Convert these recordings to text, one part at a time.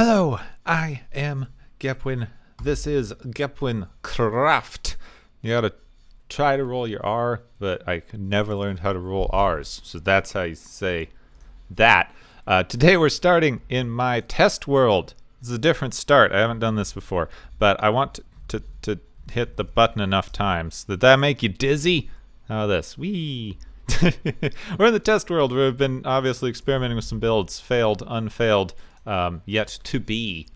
Hello, I am Gepwin. This is GepwinCraft. You gotta try to roll your R, but I never learned how to roll R's, so that's how you say that. Today we're starting in my test world. This is a different start. I haven't done this before, but I want to hit the button enough times. Did that make you dizzy? How this? Whee! We're in the test world. We've been obviously experimenting with some builds, failed, unfailed, yet to be.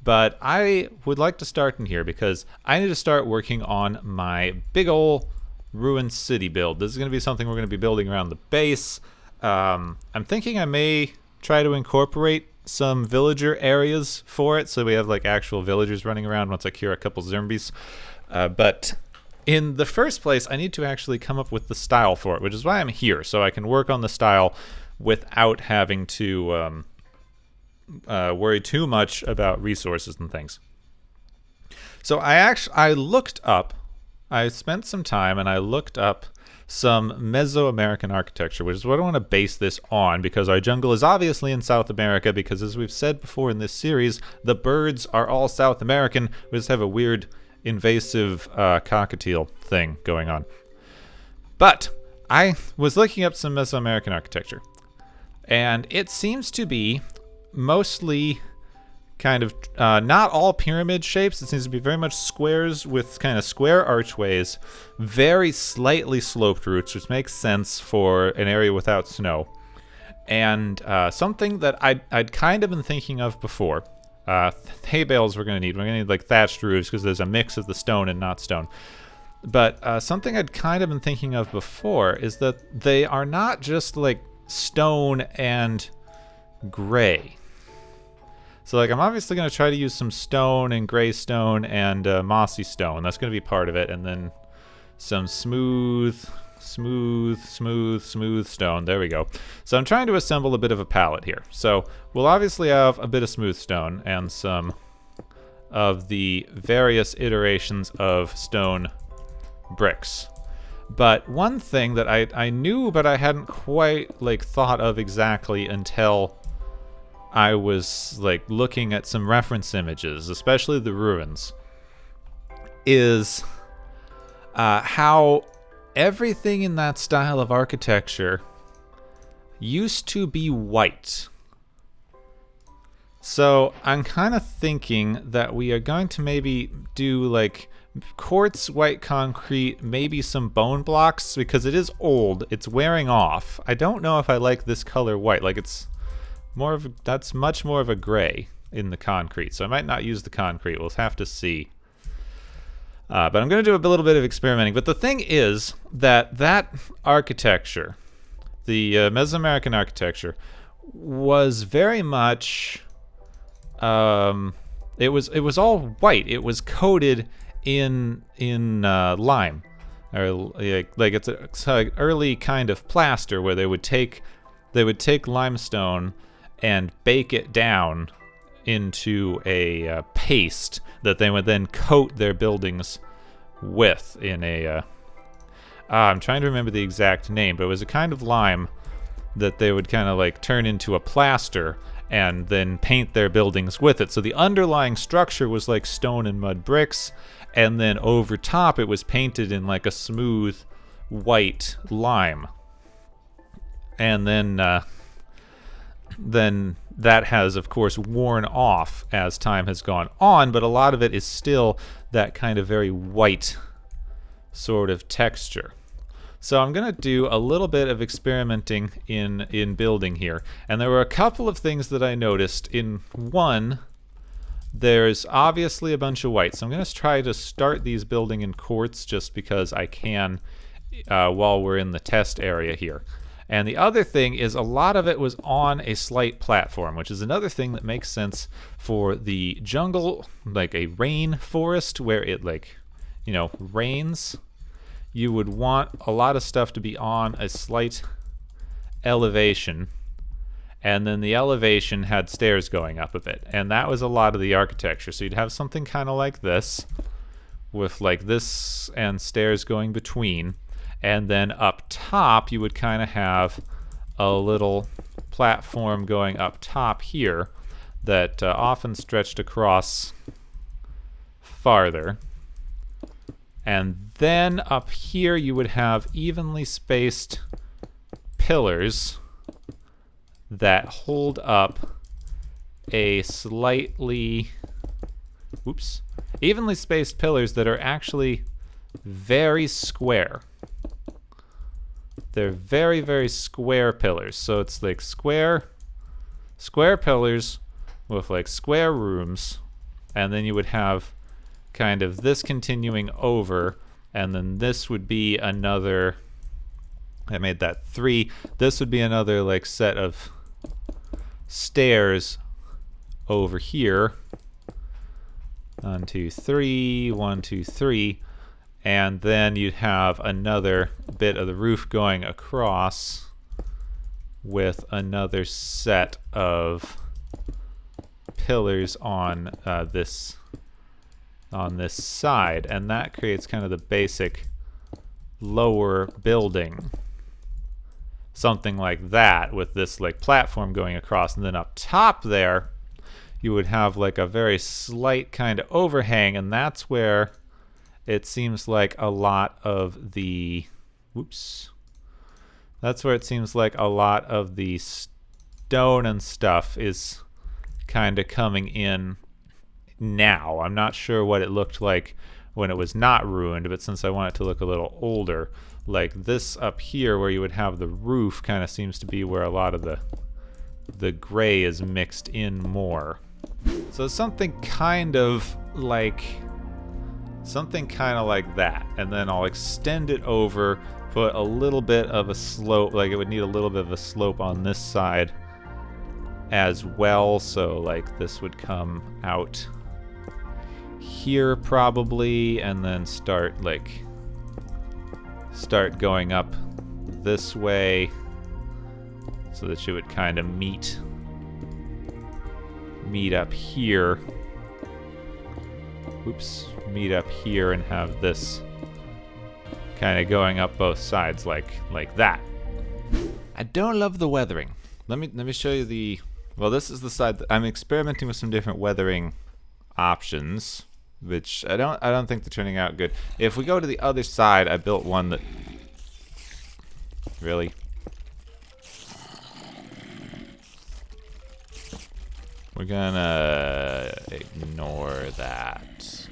But I would like to start in here because I need to start working on my big ol' ruined city build. This is going to be something we're going to be building around the base. I'm thinking I may try to incorporate some villager areas for it, so we have like actual villagers running around once I cure a couple zombies. But in the first place, I need to actually come up with the style for it, which is why I'm here, so I can work on the style without having to worry too much about resources and things. So I looked up, I spent some time and I looked up some Mesoamerican architecture, which is what I want to base this on, because our jungle is obviously in South America, because as we've said before in this series, the birds are all South American. We just have a weird invasive cockatiel thing going on. But I was looking up some Mesoamerican architecture, and it seems to be mostly kind of not all pyramid shapes. It seems to be very much squares with kind of square archways, very slightly sloped roofs, which makes sense for an area without snow. And something that I'd kind of been thinking of before. Hay bales we're going to need. We're going to need like thatched roofs because there's a mix of the stone and not stone. But something I'd kind of been thinking of before is that they are not just like stone and gray. So like I'm obviously going to try to use some stone and gray stone and mossy stone. That's going to be part of it. And then some smooth stone. There we go. So I'm trying to assemble a bit of a palette here. So we'll obviously have a bit of smooth stone and some of the various iterations of stone bricks. But one thing that I knew but I hadn't quite like thought of exactly until I was like looking at some reference images, especially the ruins, is how everything in that style of architecture used to be white. So I'm kind of thinking that we are going to maybe do like quartz white concrete, maybe some bone blocks, because it is old, it's wearing off. I don't know if I like this color white. Like it's more of that's much more of a gray in the concrete, so I might not use the concrete. We'll have to see. But I'm going to do a little bit of experimenting. But the thing is that architecture, the Mesoamerican architecture, was very much it was all white. It was coated in lime, or like it's an early kind of plaster where they would take limestone and bake it down into a paste that they would then coat their buildings with in a I'm trying to remember the exact name, but it was a kind of lime that they would kind of like turn into a plaster and then paint their buildings with it. So the underlying structure was like stone and mud bricks, and then over top it was painted in like a smooth white lime. And then that has, of course, worn off as time has gone on, but a lot of it is still that kind of very white sort of texture. So I'm going to do a little bit of experimenting in building here. And there were a couple of things that I noticed. In one, there's obviously a bunch of white. So I'm going to try to start these building in quartz just because I can while we're in the test area here. And the other thing is a lot of it was on a slight platform, which is another thing that makes sense for the jungle, like a rain forest where it rains. You would want a lot of stuff to be on a slight elevation, and then the elevation had stairs going up a bit. And that was a lot of the architecture. So you'd have something kind of like this, with like this and stairs going between. And then up top, you would kind of have a little platform going up top here that often stretched across farther. And then up here you would have evenly spaced pillars that hold up a slightly, evenly spaced pillars that are actually very square. They're very, very square pillars. So it's like square pillars with like square rooms, and then you would have kind of this continuing over, and then this would be another, I made that 3. This would be another like set of stairs over here. 1, 2, 3, 1, 2, 3. And then you'd have another bit of the roof going across with another set of pillars on this side, and that creates kind of the basic lower building. Something like that, with this like platform going across, and then up top there you would have like a very slight kind of overhang, and that's where it seems like a lot of the that's where it seems like a lot of the stone and stuff is kind of coming in now. I'm not sure what it looked like when it was not ruined, but since I want it to look a little older, like this up here where you would have the roof kind of seems to be where a lot of the gray is mixed in more. So something kind of like that, and then I'll extend it over, put a little bit of a slope, like it would need a little bit of a slope on this side as well, so like this would come out here probably, and then start going up this way so that you would kind of meet up here. Meet up here and have this kind of going up both sides like that. I don't love the weathering. Let me show you the, well, this is the side that I'm experimenting with some different weathering options, which I don't think they're turning out good. If we go to the other side, I built one that really, we're gonna ignore that.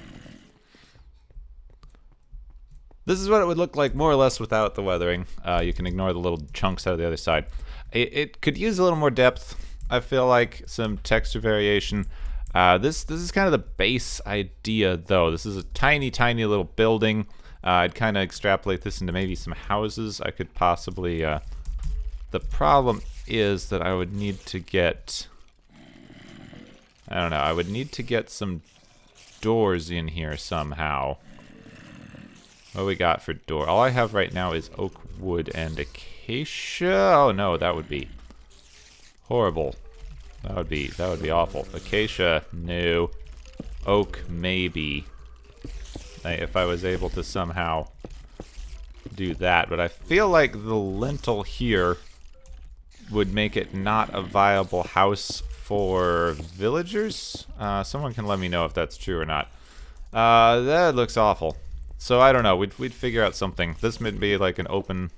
This is what it would look like more or less without the weathering. You can ignore the little chunks out of the other side. It could use a little more depth. I feel like some texture variation. This is kind of the base idea, though. This is a tiny, tiny little building. I'd kind of extrapolate this into maybe some houses. I could possibly. The problem is that I would need to get, I don't know. I would need to get some doors in here somehow. What do we got for door? All I have right now is oak, wood, and acacia. Oh no, that would be horrible. That would be awful. Acacia, no. Oak, maybe. If I was able to somehow do that, but I feel like the lintel here would make it not a viable house for villagers. Someone can let me know if that's true or not. That looks awful. So I don't know. We'd figure out something. This might be like an open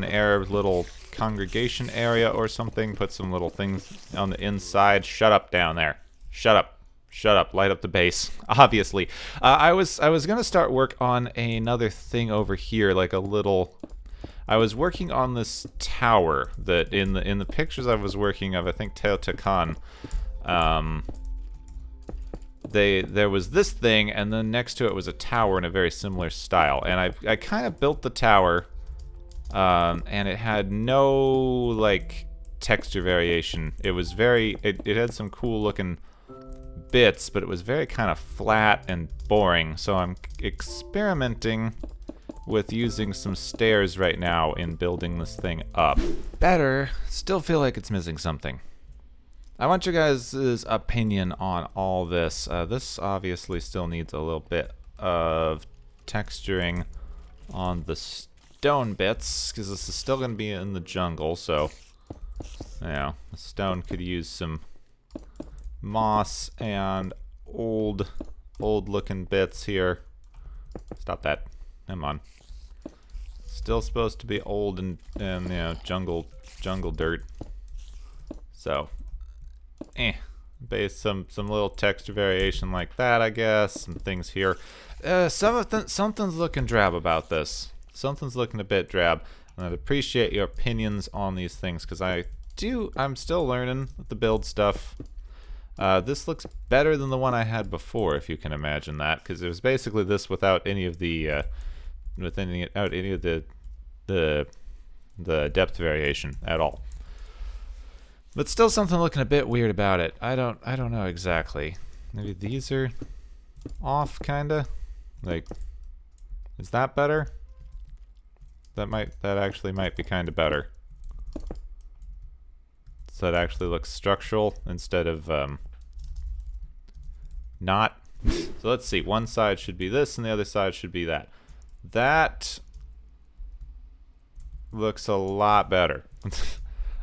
air little congregation area or something. Put some little things on the inside. Shut up down there. Shut up. Shut up. Light up the base. Obviously. I was gonna start work on another thing over here, like a little. I was working on this tower that in the pictures I was working of, I think Teotihuacan. There was this thing, and then next to it was a tower in a very similar style. And I kind of built the tower, and it had no like texture variation. It was very, it had some cool looking bits, but it was very kind of flat and boring. So I'm experimenting with using some stairs right now in building this thing up. Better, still feel like it's missing something. I want your guys' opinion on all this. This obviously still needs a little bit of texturing on the stone bits, because this is still going to be in the jungle, so, you know, the stone could use some moss and old looking bits here. Stop that. Come on. Still supposed to be old and you know, jungle dirt. So, base some little texture variation like that, I guess. Some things here. Something's looking drab about this. Something's looking a bit drab. And I'd appreciate your opinions on these things because I'm still learning the build stuff. This looks better than the one I had before, if you can imagine that, because it was basically this without any of the the depth variation at all. But still something looking a bit weird about it. I don't know exactly. Maybe these are off, kinda. Like, is that better? That actually might be kind of better. So it actually looks structural instead of not. So let's see. One side should be this, and the other side should be that. That looks a lot better.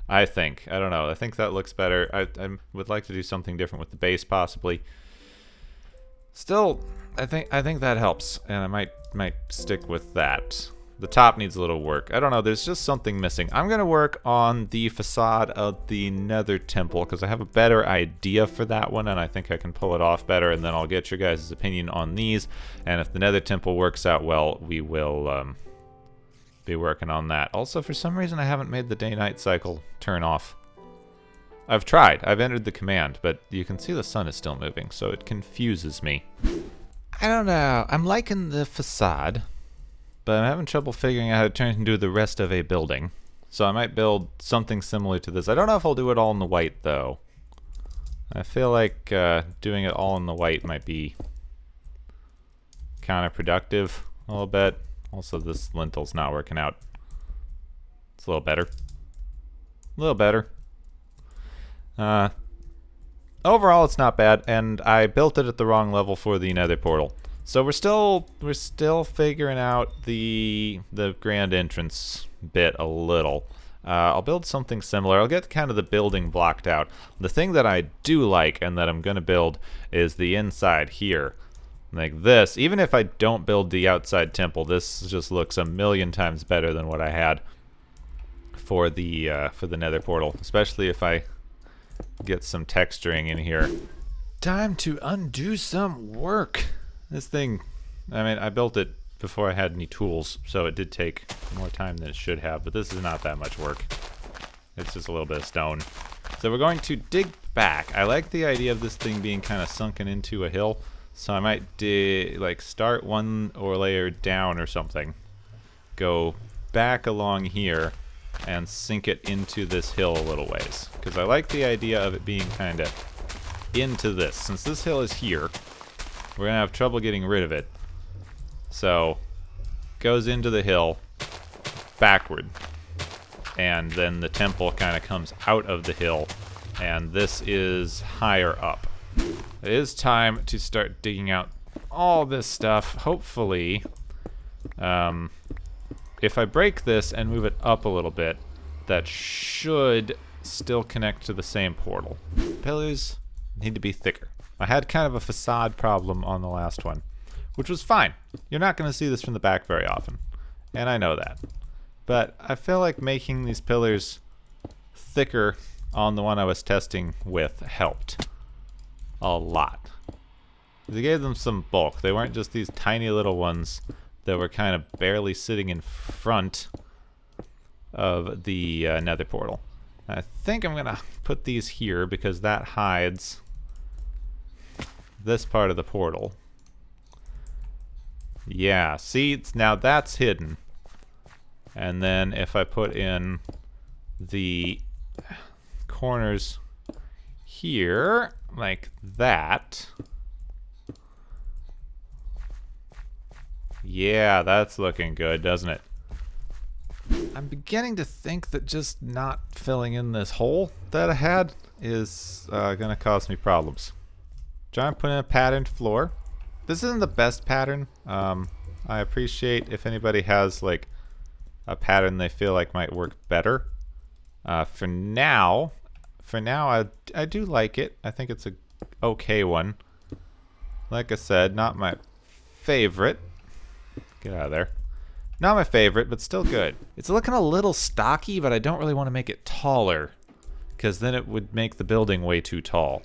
I think. I don't know. I think that looks better. I would like to do something different with the base, possibly. Still, I think that helps, and I might stick with that. The top needs a little work. I don't know. There's just something missing. I'm gonna work on the facade of the Nether Temple because I have a better idea for that one, and I think I can pull it off better. And then I'll get your guys' opinion on these. And if the Nether Temple works out well, we will be working on that. Also, for some reason, I haven't made the day-night cycle turn off. I've tried. I've entered the command, but you can see the sun is still moving, so it confuses me. I don't know. I'm liking the facade, but I'm having trouble figuring out how to turn it into the rest of a building. So I might build something similar to this. I don't know if I'll do it all in the white, though. I feel like doing it all in the white might be counterproductive a little bit. Also, this lintel's not working out. It's a little better. A little better. Overall, it's not bad, and I built it at the wrong level for the Nether portal. So we're still figuring out the grand entrance bit a little. I'll build something similar. I'll get kind of the building blocked out. The thing that I do like and that I'm gonna build is the inside here. Like this. Even if I don't build the outside temple, this just looks a million times better than what I had for the Nether portal. Especially if I get some texturing in here. Time to undo some work. This thing, I mean, I built it before I had any tools, so it did take more time than it should have, but this is not that much work. It's just a little bit of stone. So we're going to dig back. I like the idea of this thing being kind of sunken into a hill, so I might like start one or layer down or something. Go back along here and sink it into this hill a little ways. Because I like the idea of it being kind of into this. Since this hill is here, we're going to have trouble getting rid of it. So, goes into the hill, backward. And then the temple kind of comes out of the hill, and this is higher up. It is time to start digging out all this stuff. Hopefully, if I break this and move it up a little bit, that should still connect to the same portal. Pillars need to be thicker. I had kind of a facade problem on the last one, which was fine. You're not going to see this from the back very often, and I know that. But I feel like making these pillars thicker on the one I was testing with helped a lot. They gave them some bulk. They weren't just these tiny little ones that were kind of barely sitting in front of the Nether portal. I think I'm going to put these here because that hides this part of the portal. Yeah, see, now that's hidden. And then if I put in the corners here, like that. Yeah, that's looking good, doesn't it? I'm beginning to think that just not filling in this hole that I had is going to cause me problems. Trying to put in a patterned floor. This isn't the best pattern. I appreciate if anybody has like a pattern they feel like might work better. For now, I do like it. I think it's a okay one. Like I said, not my favorite. Get out of there. Not my favorite, but still good. It's looking a little stocky, but I don't really want to make it taller, because then it would make the building way too tall.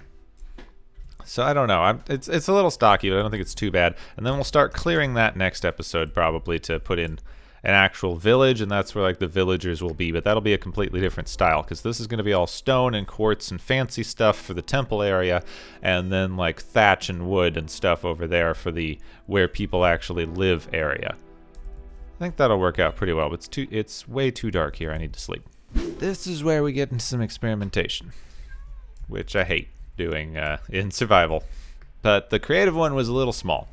So I don't know. It's a little stocky, but I don't think it's too bad. And then we'll start clearing that next episode probably to put in an actual village, and that's where like the villagers will be. But that'll be a completely different style, because this is going to be all stone and quartz and fancy stuff for the temple area, and then like thatch and wood and stuff over there for the where people actually live area. I think that'll work out pretty well. But it's way too dark here. I need to sleep. This is where we get into some experimentation, which I hate doing in survival. But the creative one was a little small.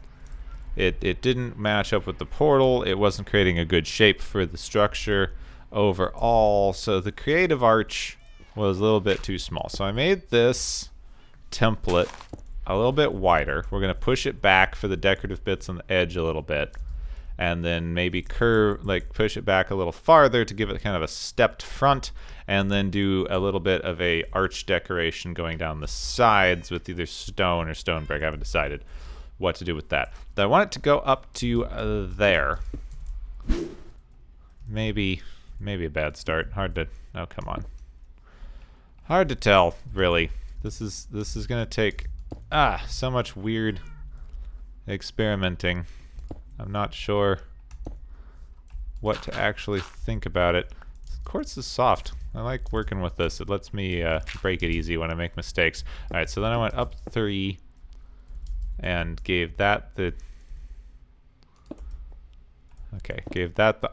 It didn't match up with the portal. It wasn't creating a good shape for the structure overall. So the creative arch was a little bit too small. So I made this template a little bit wider. We're going to push it back for the decorative bits on the edge a little bit. And then maybe push it back a little farther to give it kind of a stepped front, and then do a little bit of a arch decoration going down the sides with either stone or stone brick. I haven't decided what to do with that. I want it to go up to there. Maybe a bad start. Hard to. Oh, come on. Hard to tell, really. This is gonna take so much weird experimenting. I'm not sure what to actually think about it. Quartz is soft. I like working with this. It lets me break it easy when I make mistakes. Alright, so then I went up 3 and gave that the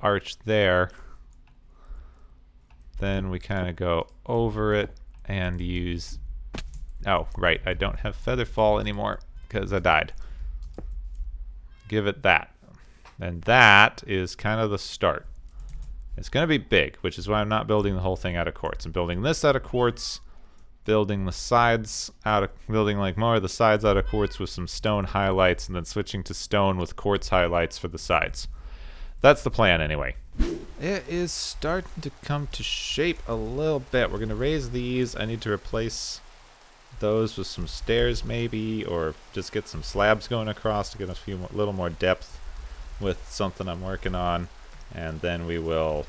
arch there. Then we kind of go over it and use... Oh, right, I don't have feather fall anymore because I died. Give it that. And that is kind of the start. It's going to be big, which is why I'm not building the whole thing out of quartz. I'm building this out of quartz, building like more of the sides out of quartz with some stone highlights, and then switching to stone with quartz highlights for the sides. That's the plan anyway. It is starting to come to shape a little bit. We're going to raise these. I need to replace those with some stairs maybe, or just get some slabs going across to get a little more depth with something I'm working on. And then we will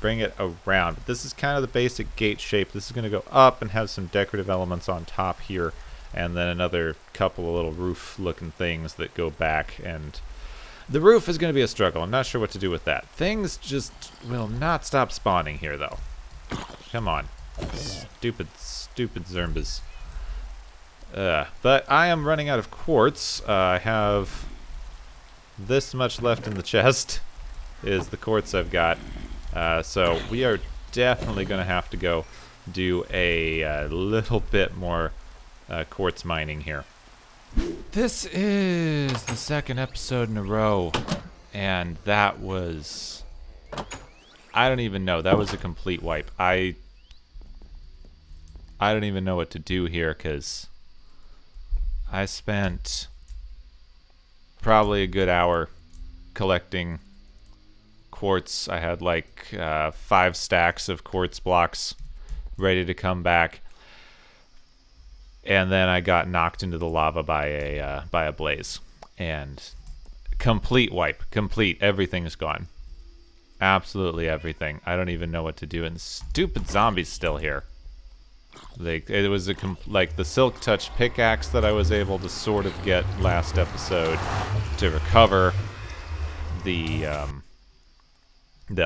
bring it around. But this is kind of the basic gate shape. This is going to go up and have some decorative elements on top here, and then another couple of little roof looking things that go back. And the roof is going to be a struggle. I'm not sure what to do with that. Things just will not stop spawning here though. Come on. Stupid Zermbas. But I am running out of quartz. I have this much left in the chest is the quartz I've got. So we are definitely going to have to go do a little bit more quartz mining here. This is the second episode in a row, and that was... I don't even know. That was a complete wipe. I don't even know what to do here, because I spent probably a good hour collecting quartz. I had like 5 stacks of quartz blocks ready to come back, and then I got knocked into the lava by a blaze, and complete wipe. Everything's gone. Absolutely everything. I don't even know what to do, and stupid zombies still here. It was like the Silk Touch pickaxe that I was able to sort of get last episode to recover the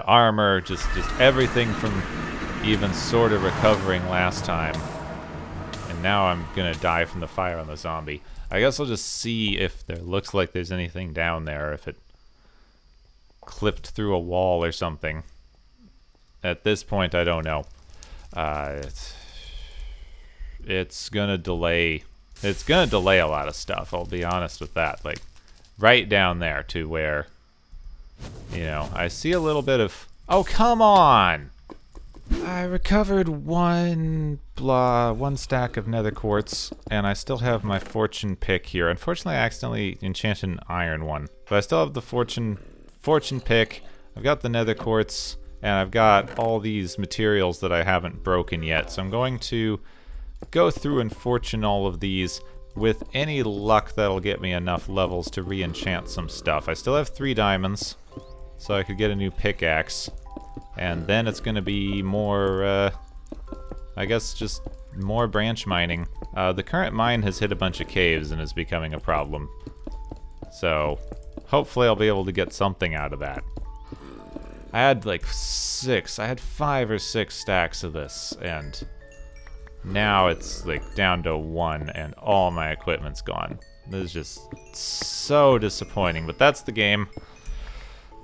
armor, just everything from even sort of recovering last time. And now I'm gonna die from the fire on the zombie. I guess I'll just see if there looks like there's anything down there, if it clipped through a wall or something. At this point, I don't know. It's gonna delay. It's gonna delay a lot of stuff. I'll be honest with that. Like right down there to where, you know, I see a little bit of. Oh, come on! I recovered one stack of nether quartz, and I still have my fortune pick here. Unfortunately, I accidentally enchanted an iron one, but I still have the fortune pick. I've got the nether quartz, and I've got all these materials that I haven't broken yet. So I'm going to go through and fortune all of these. With any luck, that'll get me enough levels to re-enchant some stuff. I still have 3 diamonds, so I could get a new pickaxe. And then it's going to be more, I guess just more branch mining. The current mine has hit a bunch of caves and is becoming a problem. So, hopefully I'll be able to get something out of that. I had like 5 or 6 stacks of this, and now it's like down to 1 and all my equipment's gone. This is just so disappointing, but that's the game.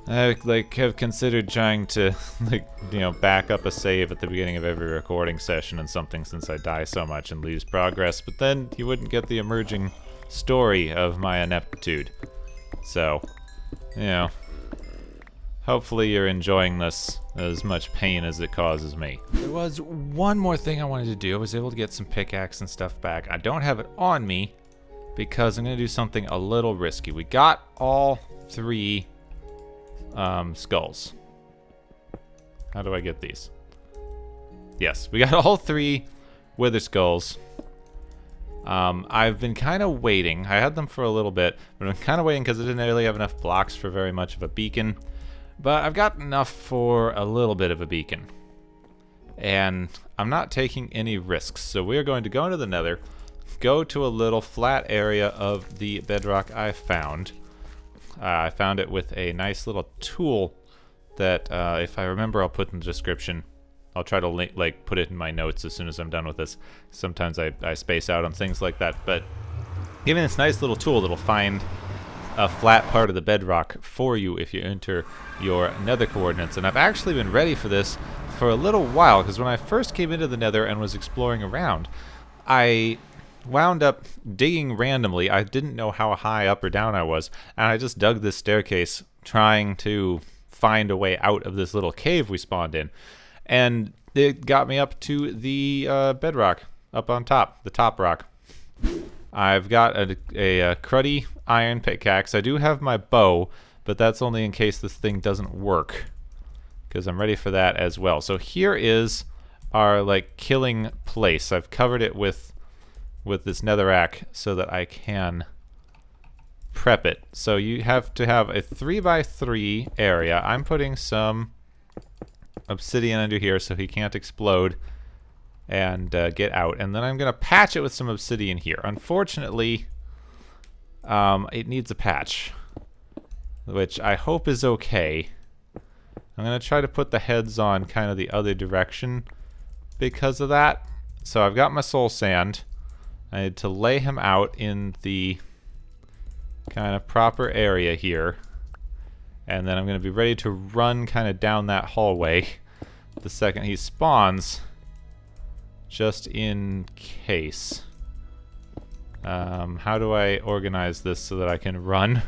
I have considered trying to back up a save at the beginning of every recording session and something, since I die so much and lose progress, but then you wouldn't get the emerging story of my ineptitude. So, hopefully you're enjoying this as much pain as it causes me. There was one more thing I wanted to do. I was able to get some pickaxe and stuff back. I don't have it on me because I'm going to do something a little risky. We got all 3 skulls. How do I get these? Yes, we got all 3 wither skulls. I've been kind of waiting. I had them for a little bit, but I'm kind of waiting because I didn't really have enough blocks for very much of a beacon. But I've got enough for a little bit of a beacon. And I'm not taking any risks. So we're going to go into the nether, go to a little flat area of the bedrock I found. I found it with a nice little tool that, if I remember, I'll put in the description. I'll try to put it in my notes as soon as I'm done with this. Sometimes I space out on things like that. But given this nice little tool that'll find a flat part of the bedrock for you if you enter your nether coordinates. And I've actually been ready for this for a little while, because when I first came into the nether and was exploring around, I wound up digging randomly. I didn't know how high up or down I was, and I just dug this staircase trying to find a way out of this little cave we spawned in. And it got me up to the bedrock up on top, the top rock. I've got a cruddy iron pickaxe. I do have my bow, but that's only in case this thing doesn't work, because I'm ready for that as well. So here is our killing place. I've covered it with this netherrack so that I can prep it. So you have to have a 3x3 area. I'm putting some obsidian under here so he can't explode and get out. And then I'm going to patch it with some obsidian here. Unfortunately, it needs a patch, which I hope is okay. I'm going to try to put the heads on kind of the other direction because of that. So I've got my soul sand. I need to lay him out in the kind of proper area here. And then I'm going to be ready to run kind of down that hallway the second he spawns, just in case. How do I organize this so that I can run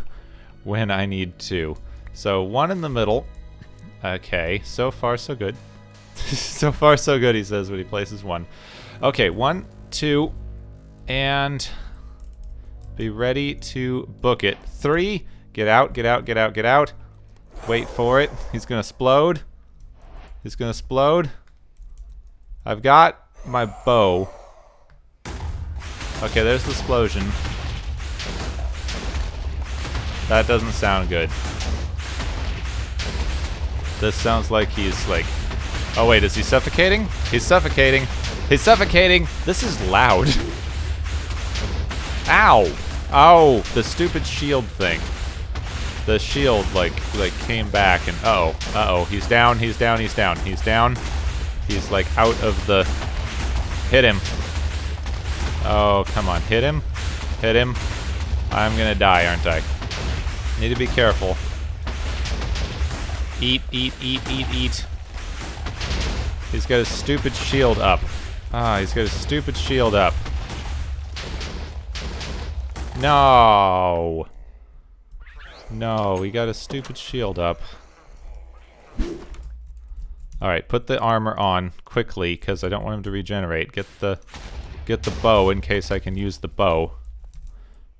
when I need to? So 1 in the middle. Okay, so far so good. So far so good, he says when he places 1. Okay, 1, 2, and be ready to book it. 3, get out, get out, get out, get out. Wait for it. He's gonna explode. He's gonna explode. I've got my bow. Okay, there's the explosion. That doesn't sound good. This sounds like he's oh wait, is he suffocating? He's suffocating. He's suffocating. This is loud. Ow! Oh, the stupid shield thing. The shield came back and uh-oh, he's down, he's down, he's down, he's down. He's out of the... Hit him. Oh, come on, hit him. Hit him. I'm gonna die, aren't I? Need to be careful. Eat, eat, eat, eat, eat. He's got his stupid shield up. Ah, he's got his stupid shield up. No. No, we got a stupid shield up. Alright, put the armor on quickly, because I don't want him to regenerate. Get the bow in case I can use the bow.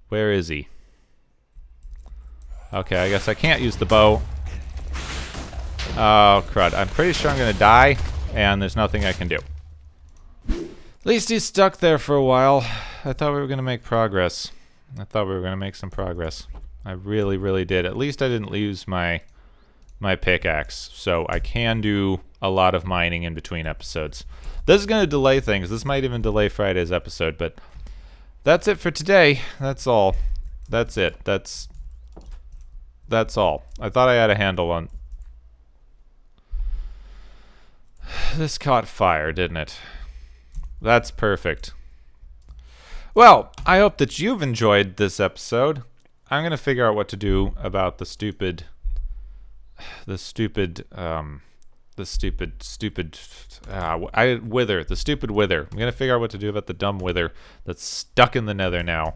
Where is he? Okay, I guess I can't use the bow. Oh, crud. I'm pretty sure I'm going to die, and there's nothing I can do. At least he's stuck there for a while. I thought we were going to make progress. I thought we were going to make some progress. I really, really did. At least I didn't lose my pickaxe, so I can do a lot of mining in between episodes. This is going to delay things. This might even delay Friday's episode, but that's it for today. That's all. That's it. That's all. I thought I had a handle on... This caught fire, didn't it? That's perfect. Well, I hope that you've enjoyed this episode. I'm going to figure out what to do about the stupid wither. The stupid wither. I'm going to figure out what to do about the dumb wither that's stuck in the nether now.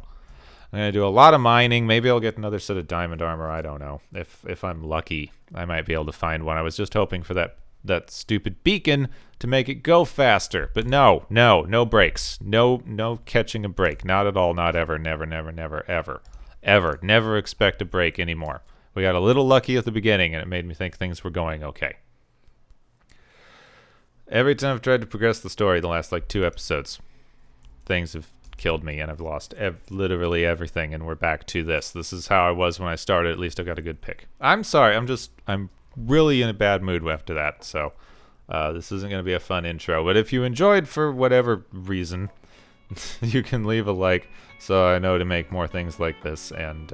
I'm going to do a lot of mining. Maybe I'll get another set of diamond armor. I don't know. If I'm lucky, I might be able to find one. I was just hoping for that stupid beacon to make it go faster. But no breaks. No catching a break. Not at all. Not ever. Never, ever. Ever. Never expect a break anymore. We got a little lucky at the beginning, and it made me think things were going okay. Every time I've tried to progress the story the last, 2 episodes, things have killed me, and I've lost literally everything, and we're back to this. This is how I was when I started. At least I got a good pick. I'm sorry. I'm really in a bad mood after that, so this isn't going to be a fun intro. But if you enjoyed for whatever reason, you can leave a like so I know to make more things like this. And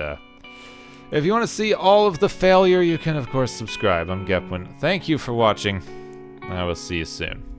if you want to see all of the failure, you can, of course, subscribe. I'm Gepwin. Thank you for watching. I will see you soon.